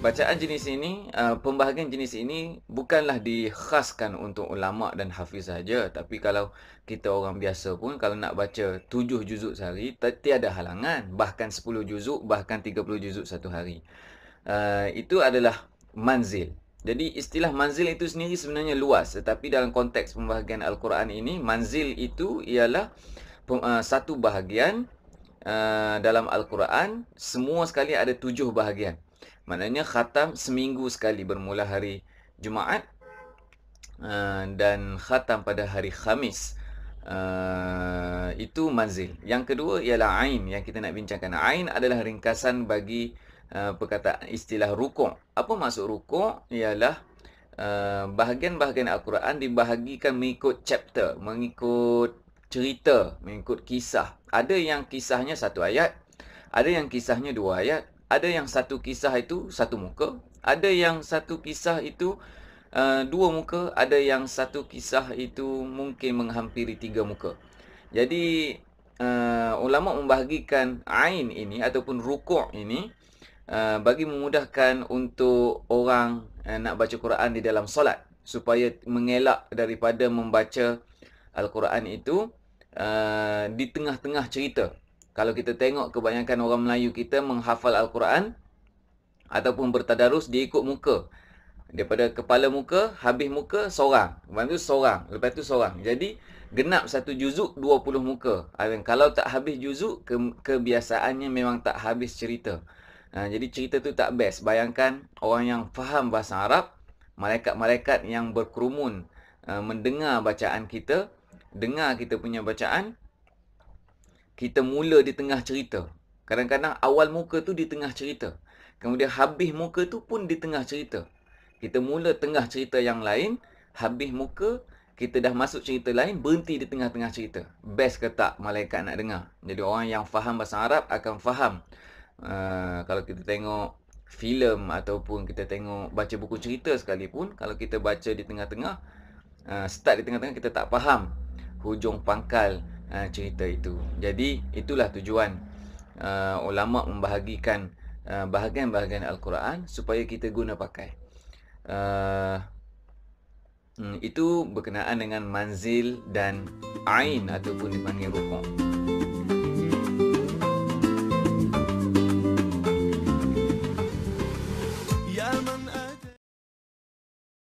bacaan jenis ini, pembahagian jenis ini bukanlah dikhaskan untuk ulama' dan hafiz saja. Tapi kalau kita orang biasa pun, kalau nak baca 7 juzuk sehari, tiada halangan. Bahkan 10 juzuk, bahkan 30 juzuk satu hari. Itu adalah manzil. Jadi istilah manzil itu sendiri sebenarnya luas. Tetapi dalam konteks pembahagian Al-Quran ini, manzil itu ialah satu bahagian dalam Al-Quran. Semua sekali ada 7 bahagian. Maknanya khatam seminggu sekali, bermula hari Jumaat dan khatam pada hari Khamis. Itu manzil. Yang kedua ialah ain, yang kita nak bincangkan. Ain adalah ringkasan bagi perkataan istilah rukuk. Apa maksud rukuk? Ialah bahagian-bahagian Al-Quran dibahagikan mengikut chapter, mengikut cerita, mengikut kisah. Ada yang kisahnya satu ayat, ada yang kisahnya 2 ayat, ada yang satu kisah itu satu muka, ada yang satu kisah itu 2 muka, ada yang satu kisah itu mungkin menghampiri 3 muka. Jadi ulama membahagikan ain ini ataupun rukuk ini bagi memudahkan untuk orang nak baca Quran di dalam solat, supaya mengelak daripada membaca Al-Quran itu di tengah-tengah cerita. Kalau kita tengok kebanyakan orang Melayu kita menghafal Al-Quran ataupun bertadarus, dia ikut muka. Daripada kepala muka, habis muka, seorang. Lepas tu seorang. Lepas tu seorang. Jadi, genap satu juzuk, 20 muka. Kalau tak habis juzuk, kebiasaannya memang tak habis cerita. Jadi, cerita tu tak best. Bayangkan, orang yang faham bahasa Arab, malaikat-malaikat yang berkerumun mendengar bacaan kita, dengar kita punya bacaan, kita mula di tengah cerita. Kadang-kadang awal muka tu di tengah cerita. Kemudian habis muka tu pun di tengah cerita. Kita mula tengah cerita yang lain, habis muka, kita dah masuk cerita lain, berhenti di tengah-tengah cerita. Best ke tak malaikat nak dengar? Jadi orang yang faham bahasa Arab akan faham. Kalau kita tengok filem ataupun kita tengok baca buku cerita sekalipun, kalau kita baca di tengah-tengah, start di tengah-tengah, kita tak faham hujung pangkal cerita itu. Jadi itulah tujuan ulama membahagikan bahagian-bahagian Al-Quran supaya kita guna pakai. Itu berkenaan dengan manzil dan ain ataupun dipanggil rukuk.